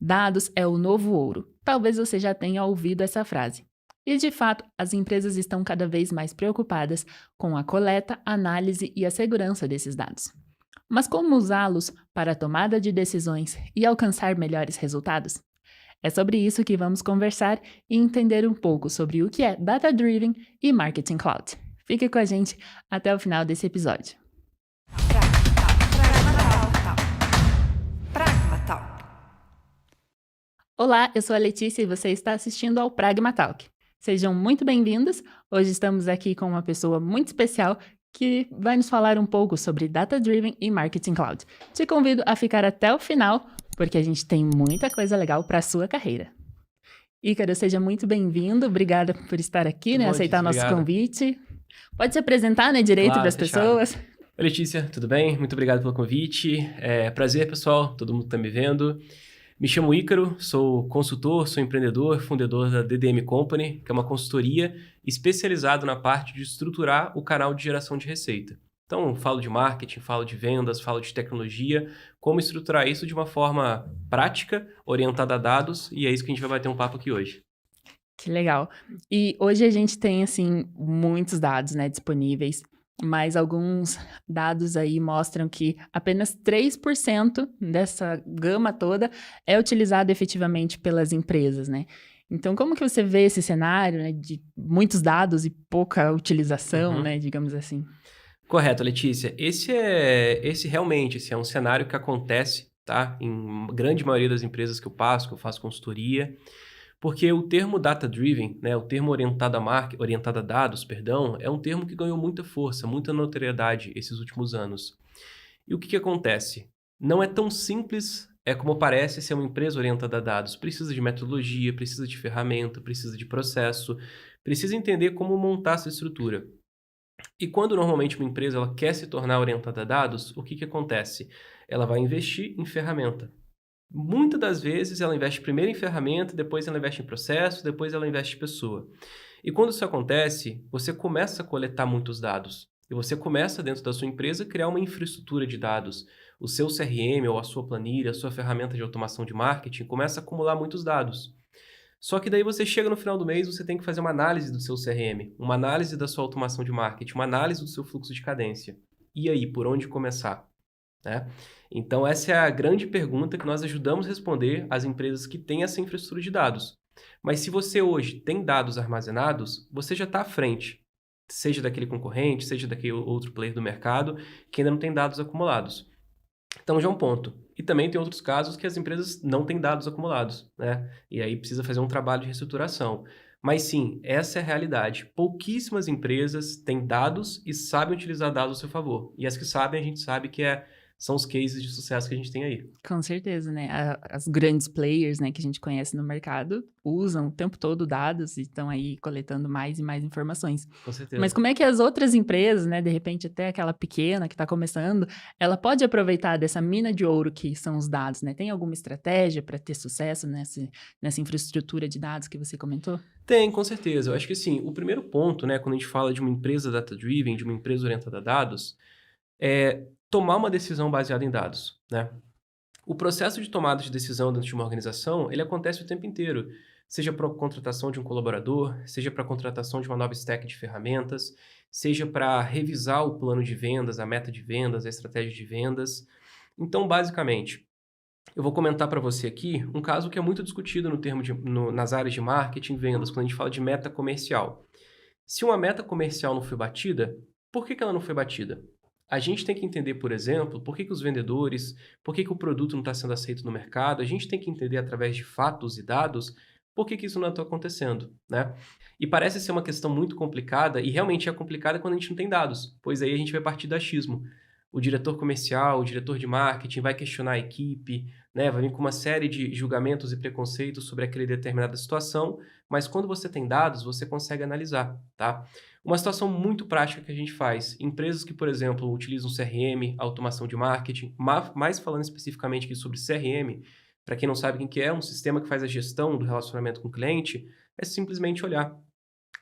Dados é o novo ouro. Talvez você já tenha ouvido essa frase. E, de fato, as empresas estão cada vez mais preocupadas com a coleta, análise e a segurança desses dados. Mas como usá-los para a tomada de decisões e alcançar melhores resultados? É sobre isso que vamos conversar e entender um pouco sobre o que é Data Driven e Marketing Cloud. Fique com a gente até o final desse episódio. Olá, eu sou a Letícia e você está assistindo ao Pragma Talk. Sejam muito bem-vindos. Hoje estamos aqui com uma pessoa muito especial que vai nos falar um pouco sobre Data Driven e Marketing Cloud. Te convido a ficar até o final, porque a gente tem muita coisa legal para a sua carreira. Ícaro, seja muito bem-vindo. Obrigada por estar aqui, aceitar nosso convite. Pode se apresentar, direito para as pessoas. Oi, Letícia, tudo bem? Muito obrigado pelo convite. Prazer, pessoal, todo mundo que está me vendo. Me chamo Ícaro, sou consultor, sou empreendedor, fundador da DDM Company, que é uma consultoria especializada na parte de estruturar o canal de geração de receita. Então, falo de marketing, falo de vendas, falo de tecnologia, como estruturar isso de uma forma prática, orientada a dados, e é isso que a gente vai bater um papo aqui hoje. Que legal. E hoje a gente tem, muitos dados, disponíveis, mas alguns dados aí mostram que apenas 3% dessa gama toda é utilizado efetivamente pelas empresas, Então, como que você vê esse cenário, de muitos dados e pouca utilização, digamos assim? Correto, Letícia. Esse realmente é um cenário que acontece, tá? Em grande maioria das empresas que eu faço consultoria, porque o termo data-driven, o termo orientado a dados, é um termo que ganhou muita força, muita notoriedade esses últimos anos. E o que acontece? Não é tão simples como parece ser uma empresa orientada a dados. Precisa de metodologia, precisa de ferramenta, precisa de processo, precisa entender como montar essa estrutura. E quando normalmente uma empresa ela quer se tornar orientada a dados, o que acontece? Ela vai investir em ferramenta. Muitas das vezes ela investe primeiro em ferramenta, depois ela investe em processo, depois ela investe em pessoa. E quando isso acontece, você começa a coletar muitos dados. E você começa dentro da sua empresa a criar uma infraestrutura de dados. O seu CRM ou a sua planilha, a sua ferramenta de automação de marketing começa a acumular muitos dados. Só que daí você chega no final do mês, você tem que fazer uma análise do seu CRM, uma análise da sua automação de marketing, uma análise do seu fluxo de cadência. E aí, por onde começar? Então, essa é a grande pergunta que nós ajudamos a responder às empresas que têm essa infraestrutura de dados. Mas se você hoje tem dados armazenados, você já está à frente, seja daquele concorrente, seja daquele outro player do mercado, que ainda não tem dados acumulados. Então, já é um ponto. E também tem outros casos que as empresas não têm dados acumulados, E aí precisa fazer um trabalho de reestruturação. Mas sim, essa é a realidade. Pouquíssimas empresas têm dados e sabem utilizar dados a seu favor. E as que sabem, a gente sabe que são os cases de sucesso que a gente tem aí. Com certeza, As grandes players, que a gente conhece no mercado, usam o tempo todo dados e estão aí coletando mais e mais informações. Com certeza. Mas como é que as outras empresas, de repente até aquela pequena que está começando, ela pode aproveitar dessa mina de ouro que são os dados, Tem alguma estratégia para ter sucesso nessa infraestrutura de dados que você comentou? Tem, com certeza. Eu acho que sim, o primeiro ponto, quando a gente fala de uma empresa data-driven, de uma empresa orientada a dados, é tomar uma decisão baseada em dados, O processo de tomada de decisão dentro de uma organização, ele acontece o tempo inteiro, seja para a contratação de um colaborador, seja para a contratação de uma nova stack de ferramentas, seja para revisar o plano de vendas, a meta de vendas, a estratégia de vendas. Então, basicamente, eu vou comentar para você aqui um caso que é muito discutido nas áreas de marketing e vendas, quando a gente fala de meta comercial. Se uma meta comercial não foi batida, por que ela não foi batida? A gente tem que entender, por exemplo, por que os vendedores, por que o produto não está sendo aceito no mercado. A gente tem que entender através de fatos e dados por que isso não está acontecendo, E parece ser uma questão muito complicada, e realmente é complicada quando a gente não tem dados, pois aí a gente vai partir do achismo. O diretor comercial, o diretor de marketing vai questionar a equipe, vai vir com uma série de julgamentos e preconceitos sobre aquela determinada situação, mas quando você tem dados, você consegue analisar, Uma situação muito prática que a gente faz, empresas que, por exemplo, utilizam CRM, automação de marketing, mais falando especificamente aqui sobre CRM, para quem não sabe o que é, um sistema que faz a gestão do relacionamento com o cliente, é simplesmente olhar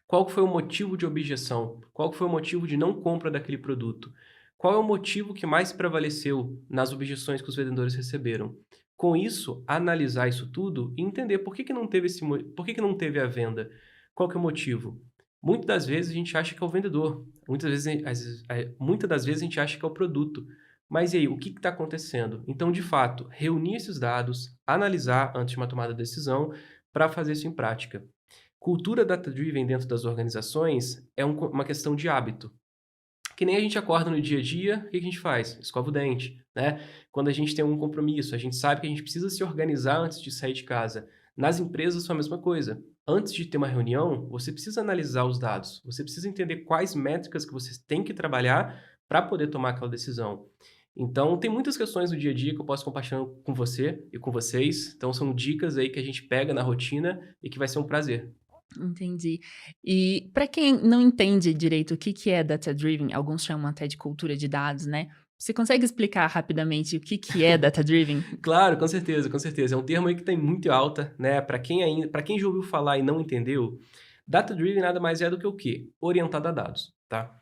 qual foi o motivo de objeção, qual foi o motivo de não compra daquele produto, qual é o motivo que mais prevaleceu nas objeções que os vendedores receberam, Com isso, analisar isso tudo e entender por que não teve por que não teve a venda. Qual que é o motivo? Muitas das vezes a gente acha que é o vendedor, muitas das vezes a gente acha que é o produto. Mas e aí, o que está acontecendo? Então, de fato, reunir esses dados, analisar antes de uma tomada de decisão para fazer isso em prática. Cultura data-driven dentro das organizações é uma questão de hábito. Que nem a gente acorda no dia a dia, o que a gente faz? Escova o dente, né? Quando a gente tem um compromisso, a gente sabe que a gente precisa se organizar antes de sair de casa. Nas empresas, é a mesma coisa. Antes de ter uma reunião, você precisa analisar os dados. Você precisa entender quais métricas que você tem que trabalhar para poder tomar aquela decisão. Então, tem muitas questões do dia a dia que eu posso compartilhar com você e com vocês. Então, são dicas aí que a gente pega na rotina e que vai ser um prazer. Entendi. E para quem não entende direito o que que é data-driven, alguns chamam até de cultura de dados, né? Você consegue explicar rapidamente o que que é data-driven? Claro, com certeza, com certeza. É um termo aí que tem muito alta, né? Para quem já ouviu falar e não entendeu, data-driven nada mais é do que o quê? Orientado a dados, tá?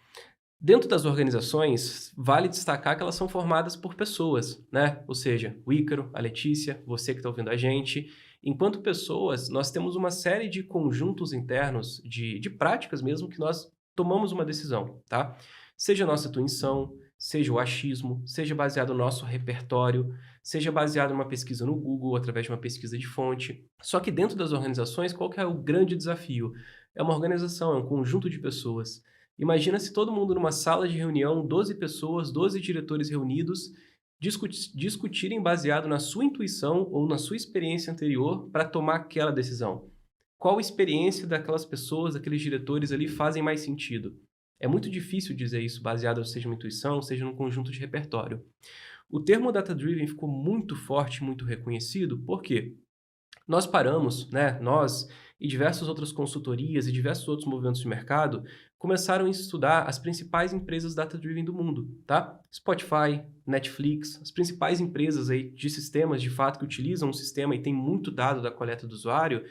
Dentro das organizações, vale destacar que elas são formadas por pessoas, né? Ou seja, o Ícaro, a Letícia, você que está ouvindo a gente. Enquanto pessoas, nós temos uma série de conjuntos internos, de práticas mesmo, que nós tomamos uma decisão, tá? Seja a nossa intuição, seja o achismo, seja baseado no nosso repertório, seja baseado numa pesquisa no Google, através de uma pesquisa de fonte. Só que dentro das organizações, qual que é o grande desafio? É uma organização, é um conjunto de pessoas. Imagina se todo mundo numa sala de reunião, 12 pessoas, 12 diretores reunidos, discutirem baseado na sua intuição ou na sua experiência anterior para tomar aquela decisão. Qual experiência daquelas pessoas, daqueles diretores ali fazem mais sentido? É muito difícil dizer isso baseado seja numa intuição, seja num conjunto de repertório. O termo data-driven ficou muito forte, muito reconhecido, por quê? Nós paramos, né, nós e diversas outras consultorias e diversos outros movimentos de mercado começaram a estudar as principais empresas data-driven do mundo, tá? Spotify, Netflix, as principais empresas aí de sistemas, de fato, que utilizam um sistema e tem muito dado da coleta do usuário,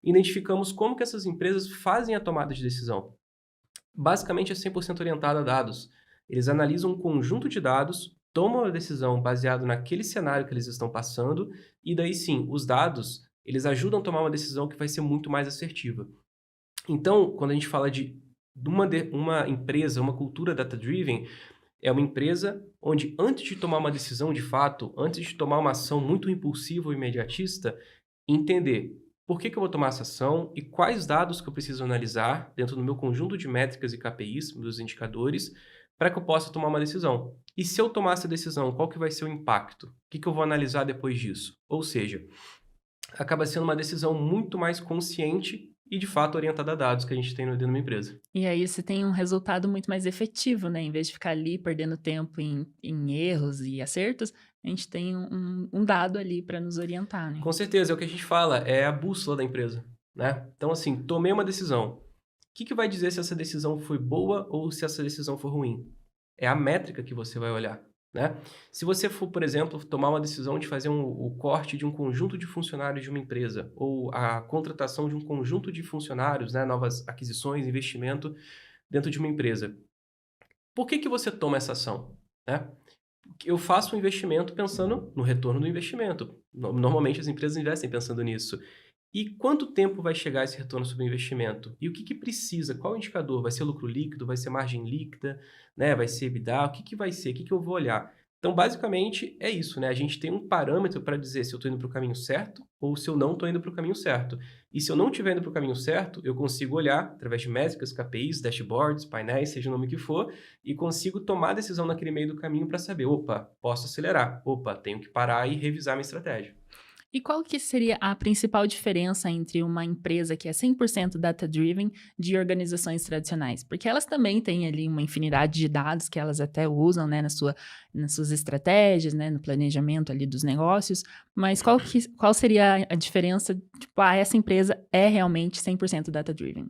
identificamos como que essas empresas fazem a tomada de decisão. Basicamente é 100% orientado a dados. Eles analisam um conjunto de dados, tomam a decisão baseado naquele cenário que eles estão passando, e daí sim, os dados, eles ajudam a tomar uma decisão que vai ser muito mais assertiva. Então, quando a gente fala uma empresa, uma cultura data-driven, é uma empresa onde antes de tomar uma decisão de fato, antes de tomar uma ação muito impulsiva ou imediatista, entender por que eu vou tomar essa ação e quais dados que eu preciso analisar dentro do meu conjunto de métricas e KPIs, dos indicadores, para que eu possa tomar uma decisão. E se eu tomar essa decisão, qual que vai ser o impacto? O que eu vou analisar depois disso? Ou seja, acaba sendo uma decisão muito mais consciente e, de fato, orientada a dados que a gente tem dentro de uma empresa. E aí você tem um resultado muito mais efetivo, né? Em vez de ficar ali perdendo tempo em erros e acertos, a gente tem um dado ali para nos orientar, né? Com certeza, é o que a gente fala, é a bússola da empresa, né? Então, assim, tomei uma decisão. O que vai dizer se essa decisão foi boa ou se essa decisão foi ruim? É a métrica que você vai olhar, né? Se você for, por exemplo, tomar uma decisão de fazer o corte de um conjunto de funcionários de uma empresa ou a contratação de um conjunto de funcionários, né, novas aquisições, investimento dentro de uma empresa, por que você toma essa ação, né? Eu faço um investimento pensando no retorno do investimento. Normalmente as empresas investem pensando nisso. E quanto tempo vai chegar esse retorno sobre o investimento? E o que precisa? Qual o indicador? Vai ser lucro líquido? Vai ser margem líquida? Né? Vai ser EBITDA? O que vai ser? O que eu vou olhar? Então, basicamente, é isso, né? A gente tem um parâmetro para dizer se eu estou indo para o caminho certo ou se eu não estou indo para o caminho certo. E se eu não estiver indo para o caminho certo, eu consigo olhar através de métricas, KPIs, dashboards, painéis, seja o nome que for, e consigo tomar a decisão naquele meio do caminho para saber, opa, posso acelerar, opa, tenho que parar e revisar minha estratégia. E qual que seria a principal diferença entre uma empresa que é 100% data-driven de organizações tradicionais? Porque elas também têm ali uma infinidade de dados que elas até usam, né, nas suas estratégias, né, no planejamento ali dos negócios, mas qual seria a diferença, tipo, essa empresa é realmente 100% data-driven?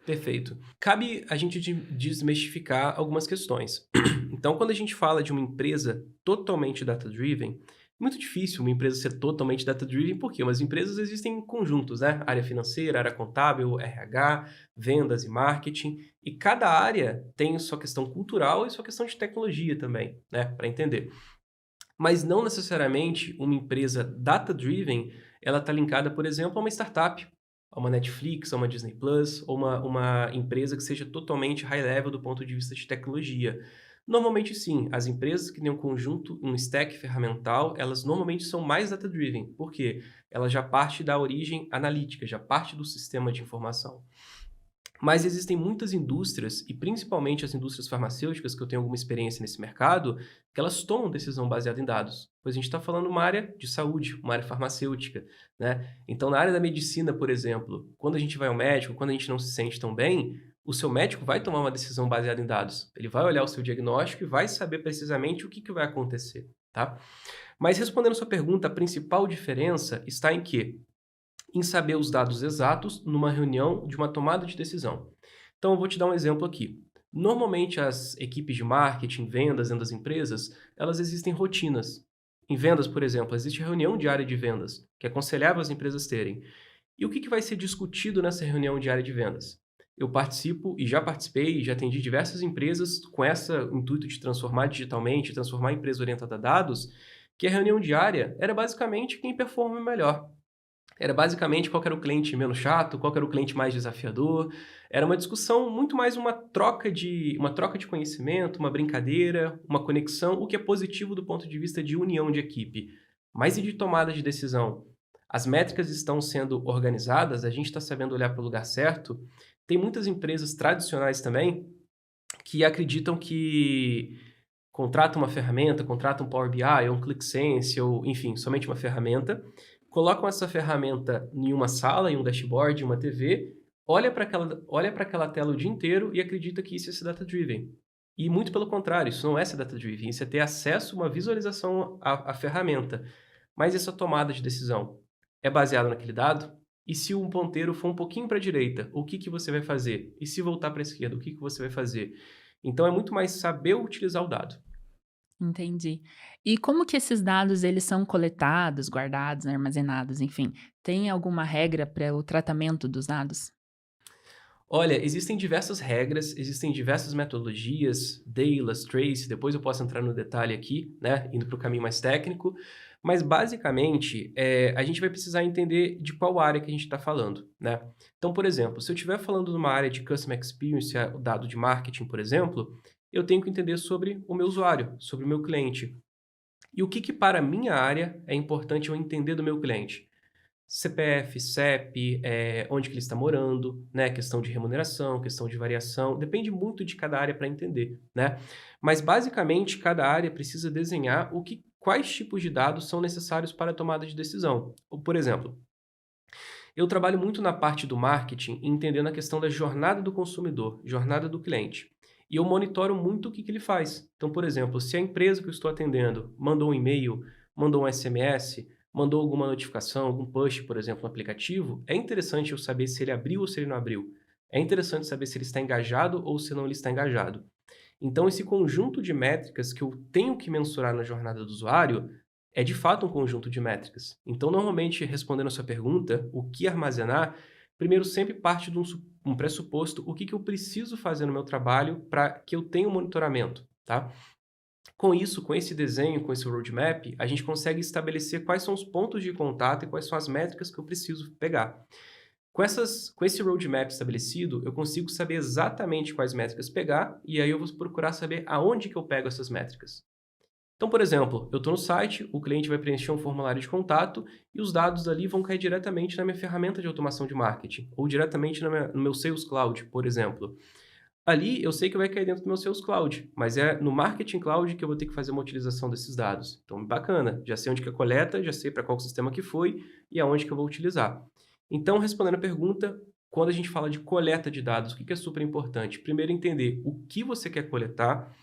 Perfeito. Cabe a gente desmistificar algumas questões. Então, quando a gente fala de uma empresa totalmente data-driven, é muito difícil uma empresa ser totalmente data-driven, porque umas empresas existem em conjuntos, né? Área financeira, área contábil, RH, vendas e marketing, e cada área tem sua questão cultural e sua questão de tecnologia também, né? Para entender. Mas não necessariamente uma empresa data-driven, ela está linkada, por exemplo, a uma startup, a uma Netflix, a uma Disney Plus, ou uma empresa que seja totalmente high level do ponto de vista de tecnologia. Normalmente sim, as empresas que têm um conjunto, um stack ferramental, elas normalmente são mais data-driven. Por quê? Ela já parte da origem analítica, já parte do sistema de informação. Mas existem muitas indústrias, e principalmente as indústrias farmacêuticas, que eu tenho alguma experiência nesse mercado, que elas tomam decisão baseada em dados. Pois a gente está falando uma área de saúde, uma área farmacêutica, né? Então, na área da medicina, por exemplo, quando a gente vai ao médico, quando a gente não se sente tão bem, o seu médico vai tomar uma decisão baseada em dados. Ele vai olhar o seu diagnóstico e vai saber precisamente o que vai acontecer, tá? Mas respondendo a sua pergunta, a principal diferença está em que em saber os dados exatos numa reunião de uma tomada de decisão. Então, eu vou te dar um exemplo aqui. Normalmente, as equipes de marketing, vendas dentro das empresas, elas existem rotinas. Em vendas, por exemplo, existe reunião diária de vendas, que é aconselhável as empresas terem. E o que vai ser discutido nessa reunião diária de vendas? Eu participo e já participei e já atendi diversas empresas com esse intuito de transformar digitalmente, transformar a empresa orientada a dados, que a reunião diária era basicamente quem performa melhor. Era basicamente qual era o cliente menos chato, qual era o cliente mais desafiador. Era uma discussão muito mais uma troca de conhecimento, uma brincadeira, uma conexão, o que é positivo do ponto de vista de união de equipe. Mas e de tomada de decisão? As métricas estão sendo organizadas, a gente está sabendo olhar para o lugar certo. Tem muitas empresas tradicionais também que acreditam que contratam uma ferramenta, contratam um Power BI, ou um ClickSense, ou enfim, somente uma ferramenta, colocam essa ferramenta em uma sala, em um dashboard, em uma TV, olha para aquela tela o dia inteiro e acredita que isso é ser data-driven. E muito pelo contrário, isso não é ser data-driven, isso é ter acesso, uma visualização à ferramenta. Mas essa tomada de decisão é baseada naquele dado? E se um ponteiro for um pouquinho para a direita, o que você vai fazer? E se voltar para a esquerda, o que você vai fazer? Então é muito mais saber utilizar o dado. Entendi. E como que esses dados eles são coletados, guardados, né, armazenados, enfim? Tem alguma regra para o tratamento dos dados? Olha, existem diversas regras, existem diversas metodologias, Daylas, Trace, depois eu posso entrar no detalhe aqui, né, indo para o caminho mais técnico, mas basicamente a gente vai precisar entender de qual área que a gente está falando, né? Então, por exemplo, se eu estiver falando de uma área de Customer Experience, o dado de marketing, por exemplo, eu tenho que entender sobre o meu usuário, sobre o meu cliente. E o que para a minha área é importante eu entender do meu cliente? CPF, CEP, onde que ele está morando, né? Questão de remuneração, questão de variação, depende muito de cada área para entender, né? Mas basicamente cada área precisa desenhar quais tipos de dados são necessários para a tomada de decisão. Por exemplo, eu trabalho muito na parte do marketing, entendendo a questão da jornada do consumidor, jornada do cliente. E eu monitoro muito o que ele faz. Então, por exemplo, se a empresa que eu estou atendendo mandou um e-mail, mandou um SMS, mandou alguma notificação, algum push, por exemplo, no aplicativo, é interessante eu saber se ele abriu ou se ele não abriu. É interessante saber se ele está engajado ou se não ele está engajado. Então, esse conjunto de métricas que eu tenho que mensurar na jornada do usuário é de fato um conjunto de métricas. Então, normalmente, respondendo a sua pergunta, o que armazenar, primeiro sempre parte de um pressuposto, o que eu preciso fazer no meu trabalho para que eu tenha um monitoramento, tá? Com isso, com esse desenho, com esse roadmap, a gente consegue estabelecer quais são os pontos de contato e quais são as métricas que eu preciso pegar. Com esse roadmap estabelecido, eu consigo saber exatamente quais métricas pegar e aí eu vou procurar saber aonde que eu pego essas métricas. Então, por exemplo, eu estou no site, o cliente vai preencher um formulário de contato e os dados ali vão cair diretamente na minha ferramenta de automação de marketing ou diretamente no meu Sales Cloud, por exemplo. Ali eu sei que vai cair dentro do meu Sales Cloud, mas é no Marketing Cloud que eu vou ter que fazer uma utilização desses dados. Então, bacana, já sei onde que é a coleta, já sei para qual sistema que foi e aonde que eu vou utilizar. Então, respondendo a pergunta, quando a gente fala de coleta de dados, o que é super importante? Primeiro, entender o que você quer coletar,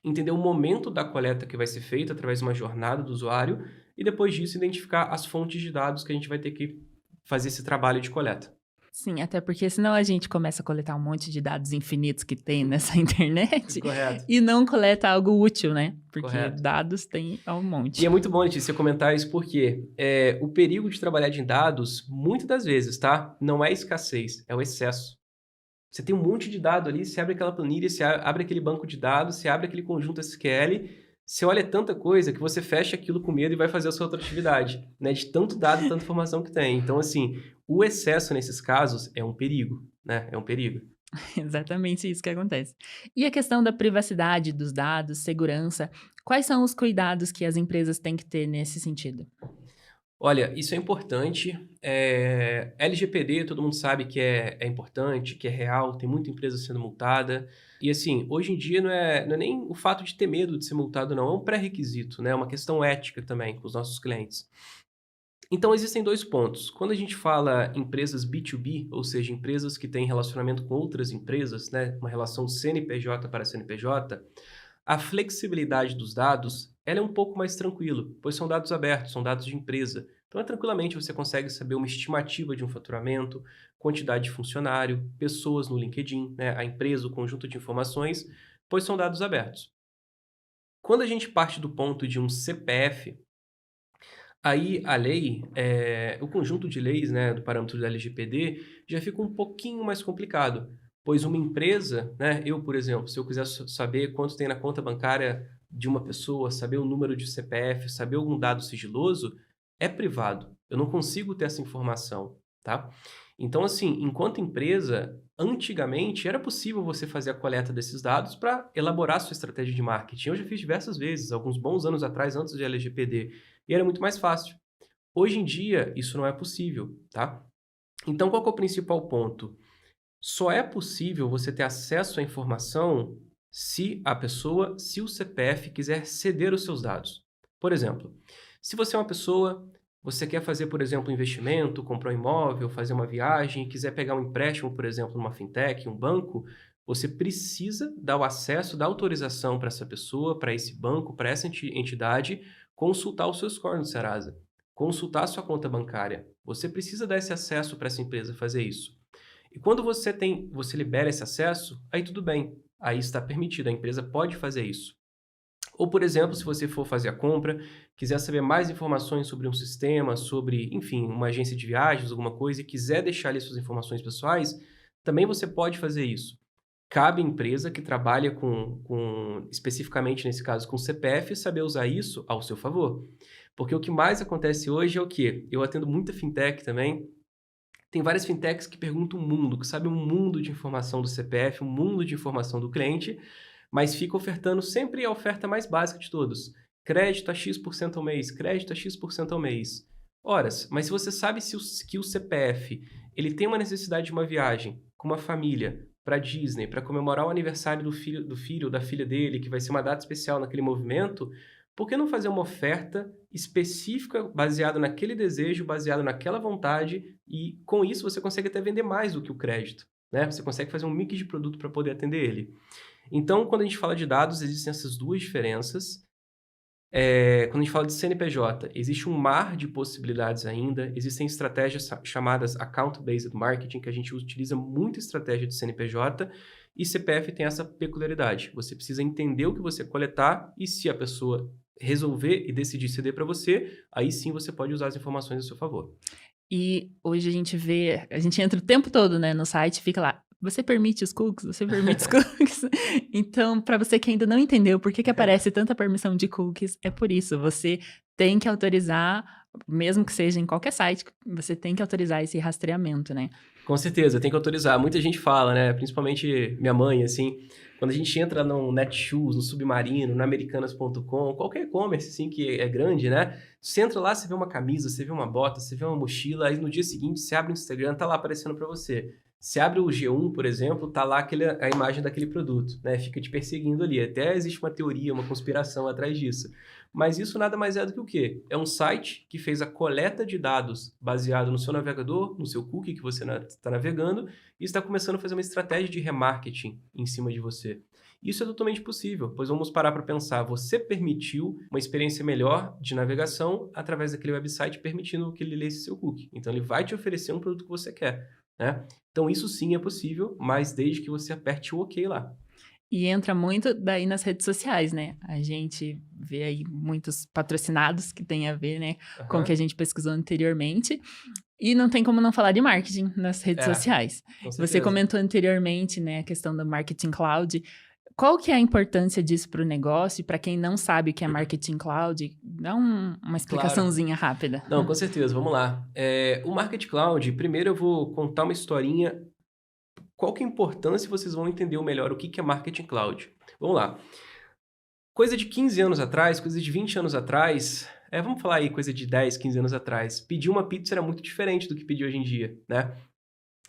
entender o momento da coleta que vai ser feita através de uma jornada do usuário e depois disso identificar as fontes de dados que a gente vai ter que fazer esse trabalho de coleta. Sim, até porque senão a gente começa a coletar um monte de dados infinitos que tem nessa internet Correto, e não coleta algo útil, né? Porque correto. dados tem um E é monte. muito bom, Letícia, você comentar isso porque o perigo de trabalhar em dados, muitas das vezes, tá? Não é escassez, é o excesso. Você tem um monte de dado ali, você abre aquela planilha, você abre aquele banco de dados, você abre aquele conjunto SQL, Você olha tanta coisa que você fecha aquilo com medo e vai fazer a sua outra atividade, né? De tanto dado, tanta informação que tem. Então, assim, o excesso nesses casos é um perigo, né? É um perigo. Exatamente isso que acontece. E a questão da privacidade dos dados, segurança, quais são os cuidados que as empresas têm que ter nesse sentido? Olha, isso é importante. LGPD, todo mundo sabe que é importante, que é real, tem muita empresa sendo multada. E assim, hoje em dia não é nem o fato de ter medo de ser multado, não. É um pré-requisito, né? É uma questão ética também com os nossos clientes. Então, existem dois pontos. Quando a gente fala empresas B2B, ou seja, empresas que têm relacionamento com outras empresas, né? Uma relação CNPJ para CNPJ, a flexibilidade dos dados, ela é um pouco mais tranquilo, pois são dados abertos, são dados de empresa. Então, tranquilamente você consegue saber uma estimativa de um faturamento, quantidade de funcionário, pessoas no LinkedIn, né, a empresa, o conjunto de informações, pois são dados abertos. Quando a gente parte do ponto de um CPF, aí a lei, o conjunto de leis, né, do parâmetro da LGPD, já fica um pouquinho mais complicado, pois uma empresa, né, eu, por exemplo, se eu quiser saber quanto tem na conta bancária de uma pessoa, saber o número de CPF, saber algum dado sigiloso, é privado. Eu não consigo ter essa informação, tá? Então, assim, enquanto empresa, antigamente era possível você fazer a coleta desses dados para elaborar sua estratégia de marketing. Eu já fiz diversas vezes, alguns bons anos atrás, antes de LGPD, e era muito mais fácil. Hoje em dia, isso não é possível, tá? Então, qual que é o principal ponto? Só é possível você ter acesso à informação se o CPF quiser ceder os seus dados. Por exemplo, se você é uma pessoa, você quer fazer, por exemplo, um investimento, comprar um imóvel, fazer uma viagem, e quiser pegar um empréstimo, por exemplo, numa fintech, um banco, você precisa dar o acesso, dar autorização para essa pessoa, para esse banco, para essa entidade, consultar o seu score no Serasa, consultar a sua conta bancária. Você precisa dar esse acesso para essa empresa fazer isso. E quando você libera esse acesso, aí tudo bem. Aí está permitido, a empresa pode fazer isso. Ou, por exemplo, se você for fazer a compra, quiser saber mais informações sobre um sistema, sobre, enfim, uma agência de viagens, alguma coisa, e quiser deixar ali suas informações pessoais, também você pode fazer isso. Cabe à empresa que trabalha especificamente nesse caso, com CPF, saber usar isso ao seu favor. Porque o que mais acontece hoje é o quê? Eu atendo muita fintech também. Tem várias fintechs que perguntam um mundo, que sabem um mundo de informação do CPF, um mundo de informação do cliente, mas fica ofertando sempre a oferta mais básica de todos. Crédito a X% ao mês, crédito a X% ao mês. Horas, mas se você sabe que o CPF ele tem uma necessidade de uma viagem com uma família para Disney, para comemorar o aniversário do filho ou da filha dele, que vai ser uma data especial naquele movimento, por que não fazer uma oferta específica, baseada naquele desejo, baseado naquela vontade, e com isso você consegue até vender mais do que o crédito, né? Você consegue fazer um mix de produto para poder atender ele. Então, quando a gente fala de dados, existem essas duas diferenças. Quando a gente fala de CNPJ, existe um mar de possibilidades ainda, existem estratégias chamadas Account-Based Marketing, que a gente utiliza muita estratégia de CNPJ, e CPF tem essa peculiaridade. Você precisa entender o que você coletar, e se a pessoa resolver e decidir ceder para você, aí sim você pode usar as informações a seu favor. E hoje a gente entra o tempo todo, né, no site, fica lá, você permite os cookies? Você permite os cookies? Então, para você que ainda não entendeu por que que aparece tanta permissão de cookies, é por isso, você tem que autorizar, mesmo que seja em qualquer site, você tem que autorizar esse rastreamento, né. Com certeza, tem que autorizar. Muita gente fala, né? Principalmente minha mãe, assim, quando a gente entra no Netshoes, no Submarino, no Americanas.com, qualquer e-commerce, assim, que é grande, né? Você entra lá, você vê uma camisa, você vê uma bota, você vê uma mochila, aí no dia seguinte você abre o Instagram, tá lá aparecendo para você. Você abre o G1, por exemplo, tá lá a imagem daquele produto, né? Fica te perseguindo ali. Até existe uma teoria, uma conspiração atrás disso. Mas isso nada mais é do que o quê? É um site que fez a coleta de dados baseado no seu navegador, no seu cookie que você está navegando, e está começando a fazer uma estratégia de remarketing em cima de você. Isso é totalmente possível, pois vamos parar para pensar, você permitiu uma experiência melhor de navegação através daquele website, permitindo que ele lesse seu cookie. Então, ele vai te oferecer um produto que você quer, né? Então, isso sim é possível, mas desde que você aperte o OK lá. E entra muito daí nas redes sociais, né? A gente vê aí muitos patrocinados que tem a ver, né, com o que a gente pesquisou anteriormente. E não tem como não falar de marketing nas redes sociais. Com Você certeza. comentou anteriormente, né, a questão do marketing cloud. qual que é a importância disso para o negócio? E para quem não sabe o que é Marketing Cloud, dá uma explicaçãozinha rápida. Não, com certeza, vamos lá. O Marketing Cloud, primeiro eu vou contar uma historinha. Qual que é a importância, vocês vão entender melhor o que é Marketing Cloud. Vamos lá. Coisa de 15 anos atrás, coisa de 20 anos atrás, vamos falar aí, coisa de 10, 15 anos atrás, pedir uma pizza era muito diferente do que pedir hoje em dia, né?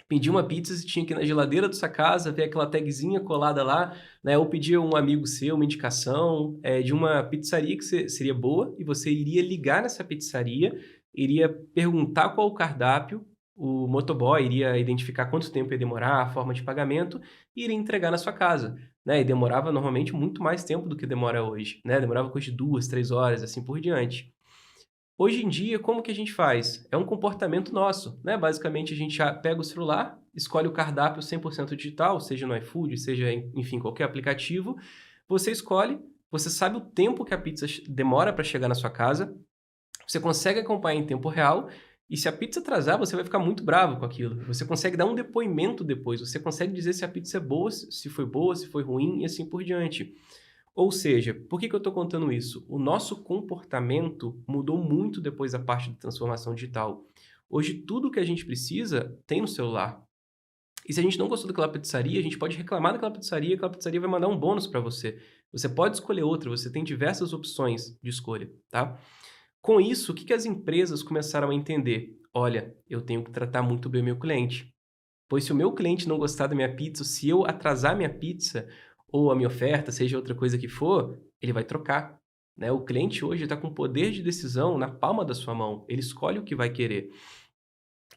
Pedir uma pizza, você tinha que ir na geladeira da sua casa, ver aquela tagzinha colada lá, né? Ou pedir um amigo seu, uma indicação de uma pizzaria que seria boa, e você iria ligar nessa pizzaria, iria perguntar qual o cardápio, o motoboy iria identificar quanto tempo ia demorar, a forma de pagamento, e iria entregar na sua casa, né? E demorava normalmente muito mais tempo do que demora hoje, né? Demorava coisa de 2, 3 horas, assim por diante. Hoje em dia, como que a gente faz? É um comportamento nosso, né? Basicamente, a gente já pega o celular, escolhe o cardápio 100% digital, seja no iFood, seja, enfim, qualquer aplicativo. Você escolhe, você sabe o tempo que a pizza demora para chegar na sua casa, você consegue acompanhar em tempo real, e se a pizza atrasar, você vai ficar muito bravo com aquilo. Você consegue dar um depoimento depois, você consegue dizer se a pizza é boa, se foi ruim, e assim por diante. Ou seja, por que eu estou contando isso? O nosso comportamento mudou muito depois da parte de transformação digital. Hoje, tudo que a gente precisa tem no celular. E se a gente não gostou daquela pizzaria, a gente pode reclamar daquela pizzaria, aquela pizzaria vai mandar um bônus para você. Você pode escolher outra, você tem diversas opções de escolha, tá? Com isso, o que as empresas começaram a entender? Olha, eu tenho que tratar muito bem o meu cliente. Pois se o meu cliente não gostar da minha pizza, se eu atrasar minha pizza ou a minha oferta, seja outra coisa que for, ele vai trocar, né? O cliente hoje está com poder de decisão na palma da sua mão. Ele escolhe o que vai querer.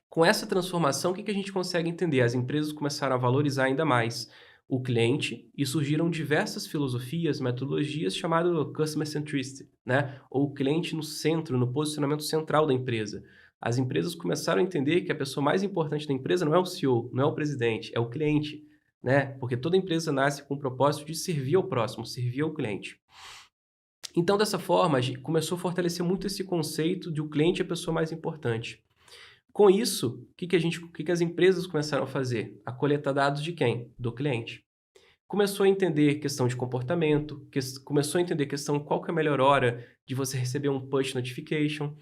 Com essa transformação, o que a gente consegue entender? As empresas começaram a valorizar ainda mais o cliente e surgiram diversas filosofias, metodologias chamadas Customer Centricity, né? Ou o cliente no centro, no posicionamento central da empresa. As empresas começaram a entender que a pessoa mais importante da empresa não é o CEO, não é o presidente, é o cliente, né? Porque toda empresa nasce com o propósito de servir ao próximo, servir ao cliente. Então, dessa forma, a gente começou a fortalecer muito esse conceito de o cliente é a pessoa mais importante. Com isso, o que as empresas começaram a fazer? A coletar dados de quem? Do cliente. Começou a entender questão de comportamento, começou a entender questão qual que é a melhor hora de você receber um push notification.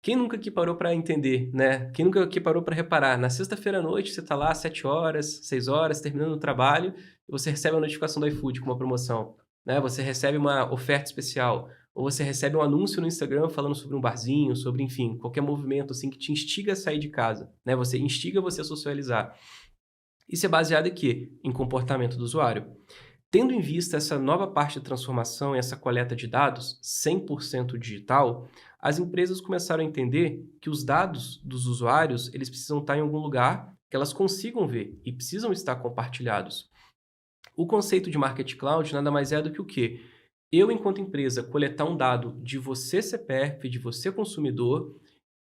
Quem nunca aqui parou para entender, né? Quem nunca aqui parou para reparar? Na sexta-feira à noite, você está lá às 7 horas, 6 horas, terminando o trabalho, e você recebe a notificação do iFood com uma promoção, né? Você recebe uma oferta especial, ou você recebe um anúncio no Instagram falando sobre um barzinho, sobre, enfim, qualquer movimento assim que te instiga a sair de casa, né? Você instiga você a socializar. Isso é baseado em quê? Em comportamento do usuário. Tendo em vista essa nova parte de transformação e essa coleta de dados 100% digital, as empresas começaram a entender que os dados dos usuários eles precisam estar em algum lugar que elas consigam ver e precisam estar compartilhados. O conceito de Marketing Cloud nada mais é do que o quê? Eu, enquanto empresa, coletar um dado de você CPF, de você consumidor,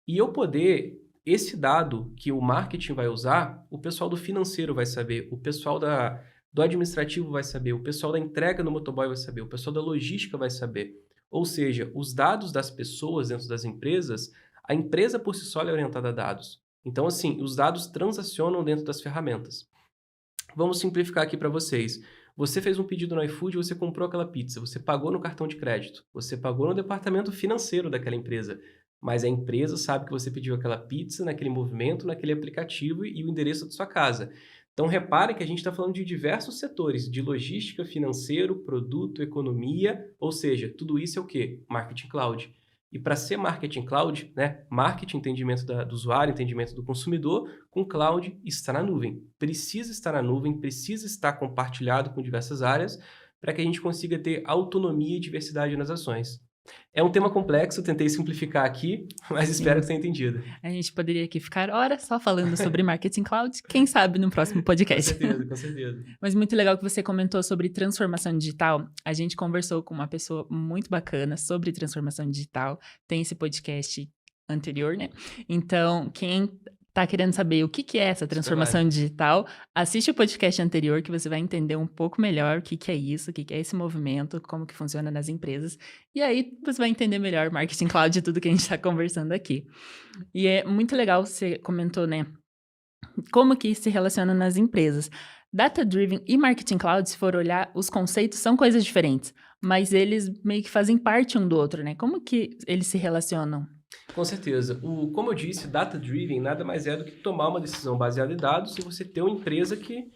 e eu poder, esse dado que o marketing vai usar, o pessoal do financeiro vai saber, o pessoal do administrativo vai saber, o pessoal da entrega no motoboy vai saber, o pessoal da logística vai saber. Ou seja, os dados das pessoas dentro das empresas, a empresa por si só é orientada a dados. Então, assim, os dados transacionam dentro das ferramentas. Vamos simplificar aqui para vocês. Você fez um pedido no iFood, você comprou aquela pizza, você pagou no cartão de crédito, você pagou no departamento financeiro daquela empresa, mas a empresa sabe que você pediu aquela pizza naquele movimento, naquele aplicativo e o endereço da sua casa. Então, repare que a gente está falando de diversos setores, de logística, financeiro, produto, economia, ou seja, tudo isso é o quê? Marketing Cloud. E para ser Marketing Cloud, né, marketing, entendimento do usuário, entendimento do consumidor, com Cloud está na nuvem. Precisa estar na nuvem, precisa estar compartilhado com diversas áreas para que a gente consiga ter autonomia e diversidade nas ações. É um tema complexo, tentei simplificar aqui, mas espero que tenha entendido. A gente poderia aqui ficar horas só falando sobre Marketing Cloud, quem sabe no próximo podcast. Com certeza, com certeza. Mas muito legal que você comentou sobre transformação digital. A gente conversou com uma pessoa muito bacana sobre transformação digital, tem esse podcast anterior, né? Então, quem tá querendo saber o que é essa transformação digital, assiste o podcast anterior que você vai entender um pouco melhor o que é isso, o que é esse movimento, como que funciona nas empresas. E aí você vai entender melhor Marketing Cloud e tudo que a gente está conversando aqui. E é muito legal, você comentou, né? Como que isso se relaciona nas empresas. Data-driven e Marketing Cloud, se for olhar, os conceitos são coisas diferentes, mas eles meio que fazem parte um do outro, né? Como que eles se relacionam? Com certeza. Como eu disse, data-driven nada mais é do que tomar uma decisão baseada em dados e você ter uma empresa que,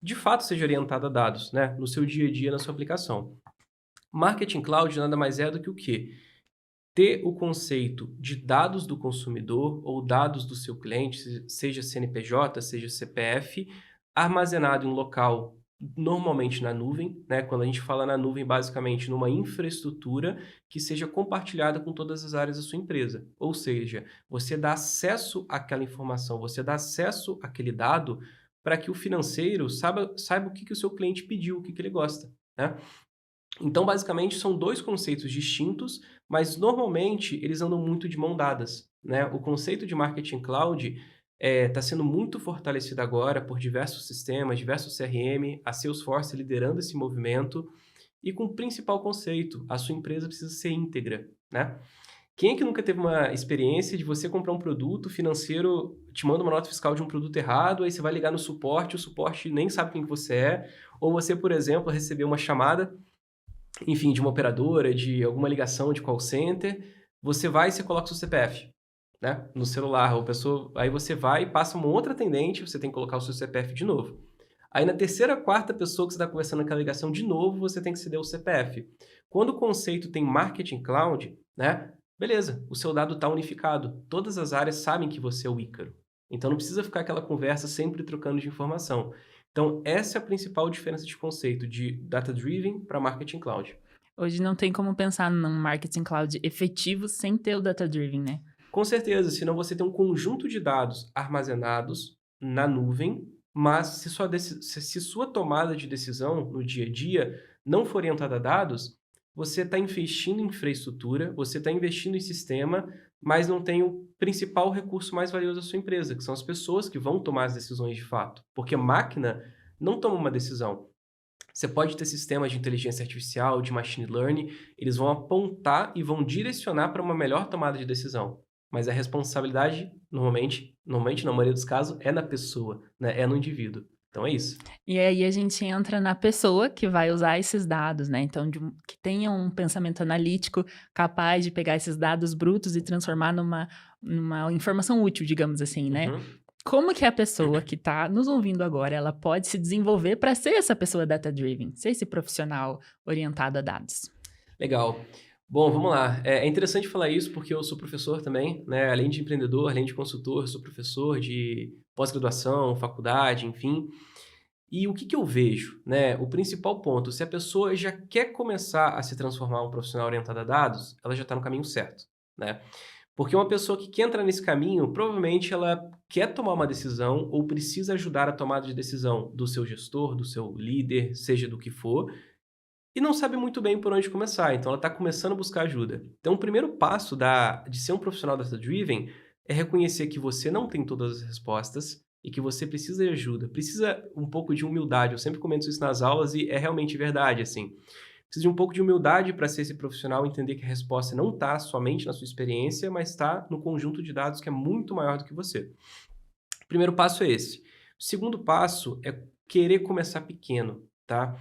de fato, seja orientada a dados, né? No seu dia a dia, na sua aplicação. Marketing Cloud nada mais é do que o quê? Ter o conceito de dados do consumidor ou dados do seu cliente, seja CNPJ, seja CPF, armazenado em um local, normalmente na nuvem, né? Quando a gente fala na nuvem, basicamente numa infraestrutura que seja compartilhada com todas as áreas da sua empresa. Ou seja, você dá acesso àquela informação, você dá acesso àquele dado para que o financeiro saiba o que o seu cliente pediu, o que ele gosta, né? Então, basicamente, são dois conceitos distintos, mas normalmente eles andam muito de mão dadas, né? O conceito de Marketing Cloud está sendo muito fortalecido agora por diversos sistemas, diversos CRM, a Salesforce liderando esse movimento e com o principal conceito, a sua empresa precisa ser íntegra, né? Quem é que nunca teve uma experiência de você comprar um produto, o financeiro te manda uma nota fiscal de um produto errado, aí você vai ligar no suporte, o suporte nem sabe quem que você é, ou você, por exemplo, recebeu uma chamada, enfim, de uma operadora, de alguma ligação de call center, você vai e você coloca o seu CPF, né, no celular, aí você vai e passa uma outra atendente, você tem que colocar o seu CPF de novo. Aí na terceira, quarta pessoa que você está conversando naquela ligação de novo, você tem que ceder o CPF. Quando o conceito tem Marketing Cloud, né, beleza, o seu dado está unificado, todas as áreas sabem que você é o Ícaro. Então não precisa ficar aquela conversa sempre trocando de informação. Então, essa é a principal diferença de conceito de data-driven para marketing cloud. Hoje não tem como pensar num Marketing Cloud efetivo sem ter o data-driven, né? Com certeza, senão você tem um conjunto de dados armazenados na nuvem, mas se sua tomada de decisão no dia a dia não for orientada a dados, você está investindo em infraestrutura, você está investindo em sistema, mas não tem o principal recurso mais valioso da sua empresa, que são as pessoas que vão tomar as decisões de fato. Porque a máquina não toma uma decisão. Você pode ter sistemas de inteligência artificial, de machine learning, eles vão apontar e vão direcionar para uma melhor tomada de decisão. Mas a responsabilidade, normalmente, na maioria dos casos, é na pessoa, né? É no indivíduo. Então é isso. E aí a gente entra na pessoa que vai usar esses dados, né? Então, que tenha um pensamento analítico capaz de pegar esses dados brutos e transformar numa informação útil, digamos assim, né? Uhum. Como que a pessoa que está nos ouvindo agora, ela pode se desenvolver para ser essa pessoa data-driven, ser esse profissional orientado a dados? Legal. Bom, vamos lá. É interessante falar isso porque eu sou professor também, né? Além de empreendedor, além de consultor, sou professor de pós-graduação, faculdade, enfim. E o que eu vejo, né? O principal ponto, se a pessoa já quer começar a se transformar em um profissional orientado a dados, ela já está no caminho certo, né? Porque uma pessoa que quer entrar nesse caminho, provavelmente ela quer tomar uma decisão ou precisa ajudar a tomada de decisão do seu gestor, do seu líder, seja do que for, e não sabe muito bem por onde começar, então ela está começando a buscar ajuda. Então, o primeiro passo de ser um profissional data-driven é reconhecer que você não tem todas as respostas e que você precisa de ajuda, precisa um pouco de humildade. Eu sempre comento isso nas aulas e é realmente verdade, assim. Precisa de um pouco de humildade para ser esse profissional e entender que a resposta não está somente na sua experiência, mas está no conjunto de dados que é muito maior do que você. O primeiro passo é esse. O segundo passo é querer começar pequeno, tá?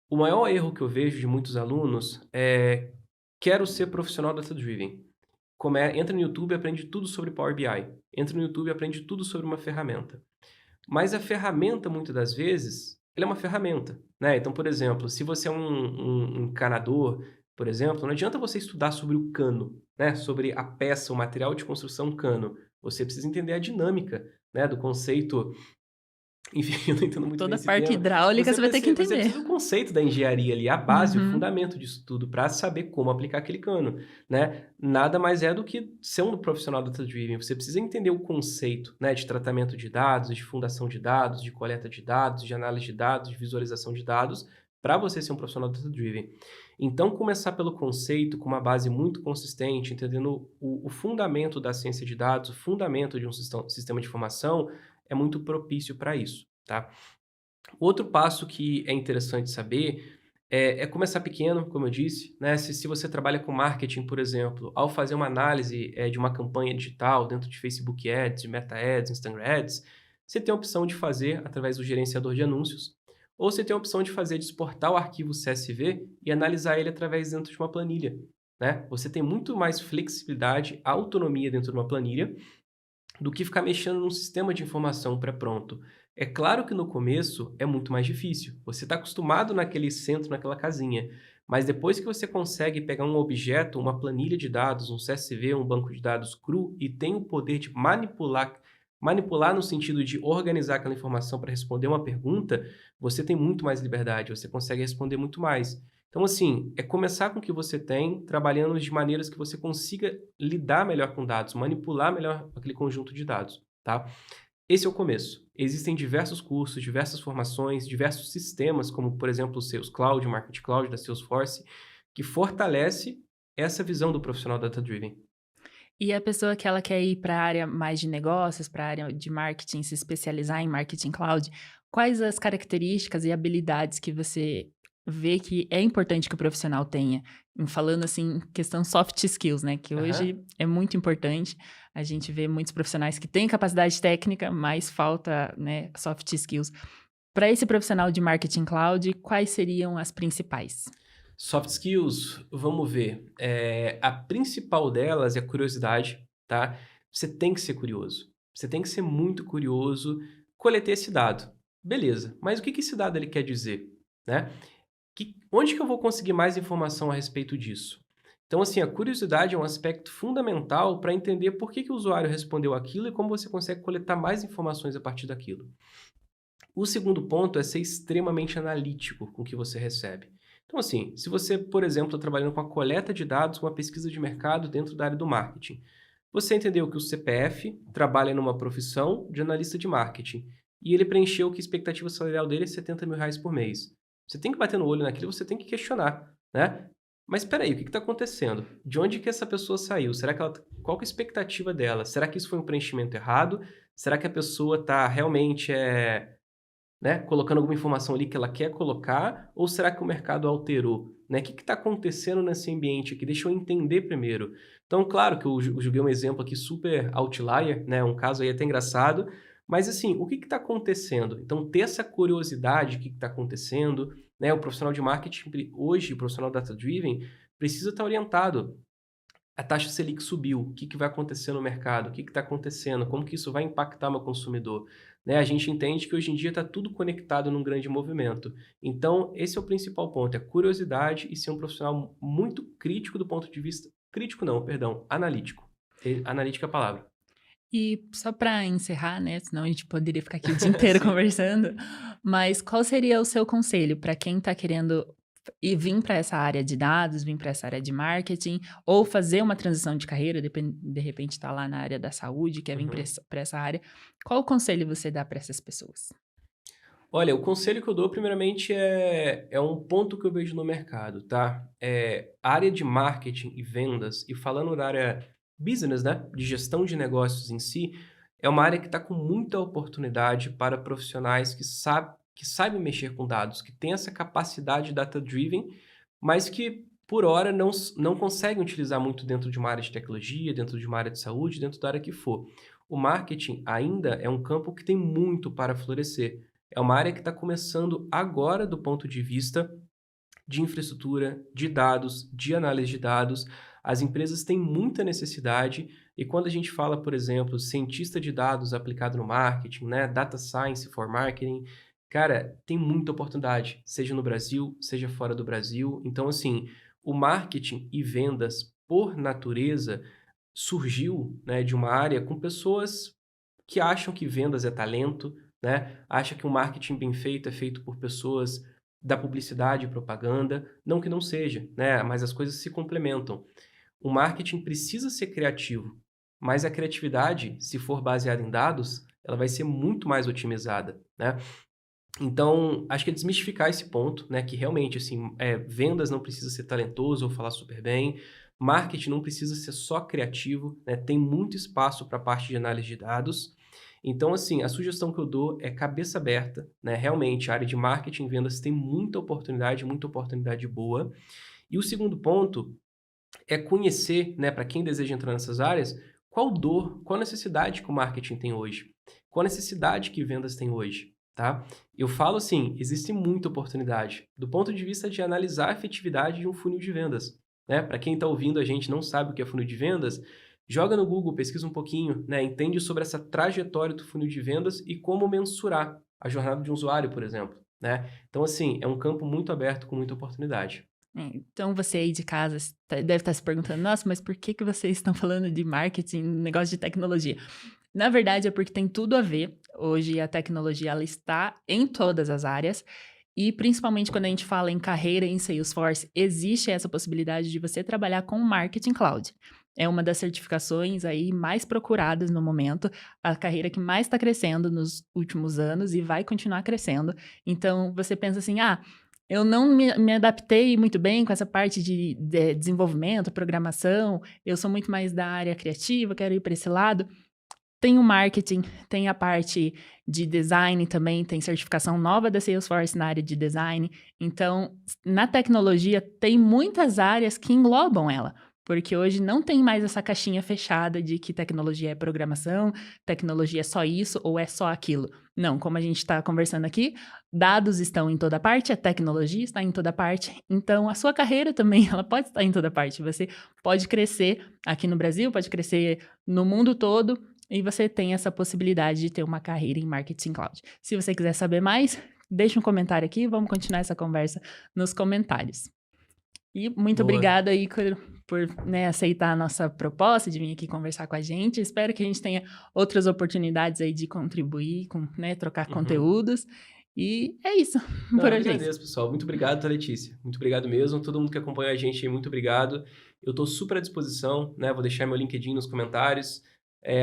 O maior erro que eu vejo de muitos alunos é: quero ser profissional data-driven. Entra no YouTube e aprende tudo sobre Power BI. Entra no YouTube e aprende tudo sobre uma ferramenta. Mas a ferramenta, muitas das vezes, ela é uma ferramenta, né? Então, por exemplo, se você é um encanador, por exemplo, não adianta você estudar sobre o cano, né? Sobre a peça, o material de construção cano. Você precisa entender a dinâmica, né? Do conceito. Enfim, eu não entendo muito bem Toda a esse parte tema. hidráulica você vai ter que Você entender. precisa do conceito da engenharia ali, a base, o Uhum. fundamento disso tudo, para saber como aplicar aquele cano, né? Nada mais é do que ser um profissional data-driven. Você precisa entender o conceito, né, de tratamento de dados, de fundação de dados, de coleta de dados, de análise de dados, de visualização de dados, para você ser um profissional data-driven. Então, começar pelo conceito com uma base muito consistente, entendendo o fundamento da ciência de dados, o fundamento de um sistema de informação, é muito propício para isso, tá? Outro passo que é interessante saber é começar pequeno, como eu disse, né? Se você trabalha com marketing, por exemplo, ao fazer uma análise de uma campanha digital dentro de Facebook Ads, de Meta Ads, Instagram Ads, você tem a opção de fazer através do gerenciador de anúncios, ou você tem a opção de exportar o arquivo CSV e analisar ele através dentro de uma planilha, né? Você tem muito mais flexibilidade, autonomia dentro de uma planilha, do que ficar mexendo num sistema de informação pré-pronto. É claro que no começo é muito mais difícil. Você está acostumado naquele centro, naquela casinha. Mas depois que você consegue pegar um objeto, uma planilha de dados, um CSV, um banco de dados cru, e tem o poder de manipular no sentido de organizar aquela informação para responder uma pergunta, você tem muito mais liberdade, você consegue responder muito mais. Então, assim, é começar com o que você tem, trabalhando de maneiras que você consiga lidar melhor com dados, manipular melhor aquele conjunto de dados, tá? Esse é o começo. Existem diversos cursos, diversas formações, diversos sistemas, como, por exemplo, o Sales Cloud, o Marketing Cloud da Salesforce, que fortalece essa visão do profissional data-driven. E a pessoa que ela quer ir para a área mais de negócios, para a área de marketing, se especializar em marketing cloud, quais as características e habilidades que você vê que é importante que o profissional tenha? Falando assim, questão soft skills, né? Que Aham. hoje é muito importante. A gente vê muitos profissionais que têm capacidade técnica, mas falta, né, soft skills. Para esse profissional de marketing cloud, quais seriam as principais? Soft skills, vamos ver. A principal delas é a curiosidade, tá? Você tem que ser curioso. Você tem que ser muito curioso, coletar esse dado. Beleza, mas o que esse dado ele quer dizer, né? Onde que eu vou conseguir mais informação a respeito disso? Então, assim, a curiosidade é um aspecto fundamental para entender por que o usuário respondeu aquilo e como você consegue coletar mais informações a partir daquilo. O segundo ponto é ser extremamente analítico com o que você recebe. Então, assim, se você, por exemplo, está trabalhando com a coleta de dados, com a pesquisa de mercado dentro da área do marketing, você entendeu que o CPF trabalha numa profissão de analista de marketing e ele preencheu que a expectativa salarial dele é R$ 70.000 por mês. Você tem que bater no olho naquilo, você tem que questionar, né? Mas espera aí, o que está acontecendo? De onde que essa pessoa saiu? Qual que é a expectativa dela? Será que isso foi um preenchimento errado? Será que a pessoa está realmente né, colocando alguma informação ali que ela quer colocar, ou será que o mercado alterou? Né? O que está acontecendo nesse ambiente aqui? Deixa eu entender primeiro. Então, claro que eu joguei um exemplo aqui super outlier, né? Um caso aí até engraçado, mas assim, o que está acontecendo? Então, ter essa curiosidade, o que está acontecendo, né? O profissional de marketing hoje, o profissional data-driven, precisa estar orientado. A taxa Selic subiu, o que vai acontecer no mercado? O que está acontecendo? Como que isso vai impactar meu consumidor? Né? A gente entende que hoje em dia está tudo conectado num grande movimento. Então, esse é o principal ponto, é curiosidade e ser um profissional muito crítico do ponto de vista... Crítico não, perdão, analítico. Analítico é a palavra. E só para encerrar, né, senão a gente poderia ficar aqui o dia inteiro Sim. conversando, mas qual seria o seu conselho para quem está querendo e vir para essa área de dados, vir para essa área de marketing, ou fazer uma transição de carreira, de repente está lá na área da saúde, quer vir Uhum. para essa área, qual conselho você dá para essas pessoas? Olha, o conselho que eu dou, primeiramente, é um ponto que eu vejo no mercado, tá? A área de marketing e vendas, e falando da área business, né? De gestão de negócios em si, é uma área que está com muita oportunidade para profissionais que sabem mexer com dados, que têm essa capacidade data-driven, mas que, por hora, não conseguem utilizar muito dentro de uma área de tecnologia, dentro de uma área de saúde, dentro da área que for. O marketing ainda é um campo que tem muito para florescer. É uma área que está começando agora do ponto de vista de infraestrutura, de dados, de análise de dados. As empresas têm muita necessidade e quando a gente fala, por exemplo, cientista de dados aplicado no marketing, né, data science for marketing, cara, tem muita oportunidade, seja no Brasil, seja fora do Brasil. Então, assim, o marketing e vendas, por natureza, surgiu, né, de uma área com pessoas que acham que vendas é talento, né? Acha que o marketing bem feito é feito por pessoas da publicidade e propaganda. Não que não seja, né? Mas as coisas se complementam. O marketing precisa ser criativo, mas a criatividade, se for baseada em dados, ela vai ser muito mais otimizada, né? Então, acho que é desmistificar esse ponto, né? Que realmente, assim, vendas não precisa ser talentoso ou falar super bem, marketing não precisa ser só criativo, né? Tem muito espaço para a parte de análise de dados. Então, assim, a sugestão que eu dou é cabeça aberta, né? Realmente, a área de marketing e vendas tem muita oportunidade boa. E o segundo ponto é conhecer, né, para quem deseja entrar nessas áreas, qual dor, qual necessidade que o marketing tem hoje? Qual necessidade que vendas têm hoje? Tá? Eu falo assim, existe muita oportunidade do ponto de vista de analisar a efetividade de um funil de vendas. Né? Para quem está ouvindo a gente e não sabe o que é funil de vendas, joga no Google, pesquisa um pouquinho, né? Entende sobre essa trajetória do funil de vendas e como mensurar a jornada de um usuário, por exemplo. Né? Então, assim, é um campo muito aberto com muita oportunidade. Então, você aí de casa deve estar se perguntando, nossa, mas por que vocês estão falando de marketing, negócio de tecnologia? Na verdade, é porque tem tudo a ver. Hoje, a tecnologia ela está em todas as áreas. E principalmente quando a gente fala em carreira em Salesforce, existe essa possibilidade de você trabalhar com Marketing Cloud. É uma das certificações aí mais procuradas no momento, a carreira que mais está crescendo nos últimos anos e vai continuar crescendo. Então, você pensa assim, eu não me adaptei muito bem com essa parte de desenvolvimento, programação, eu sou muito mais da área criativa, quero ir para esse lado. Tem o marketing, tem a parte de design também, tem certificação nova da Salesforce na área de design. Então, na tecnologia, tem muitas áreas que englobam ela, porque hoje não tem mais essa caixinha fechada de que tecnologia é programação, tecnologia é só isso ou é só aquilo. Não, como a gente está conversando aqui, dados estão em toda parte, a tecnologia está em toda parte, então a sua carreira também ela pode estar em toda parte. Você pode crescer aqui no Brasil, pode crescer no mundo todo, e você tem essa possibilidade de ter uma carreira em Marketing Cloud. Se você quiser saber mais, deixa um comentário aqui, vamos continuar essa conversa nos comentários. E muito Boa. obrigada, Ícaro, por aceitar a nossa proposta de vir aqui conversar com a gente. Espero que a gente tenha outras oportunidades aí de contribuir, trocar conteúdos. E é isso. Não, Por eu hoje é isso. agradeço, pessoal. Muito obrigado, Letícia. Muito obrigado mesmo. Todo mundo que acompanha a gente aí, muito obrigado. Eu estou super à disposição, né? Vou deixar meu LinkedIn nos comentários.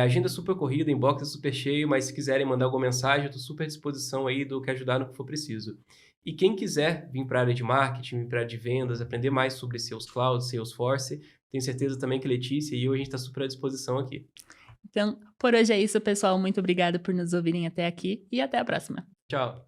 Agenda super corrida, inbox é super cheio, mas se quiserem mandar alguma mensagem, eu estou super à disposição aí do que ajudar no que for preciso. E quem quiser vir para a área de marketing, vir para a área de vendas, aprender mais sobre Sales Cloud, Salesforce, tenho certeza também que Letícia e eu, a gente está super à disposição aqui. Então, por hoje é isso, pessoal. Muito obrigada por nos ouvirem até aqui e até a próxima. Tchau.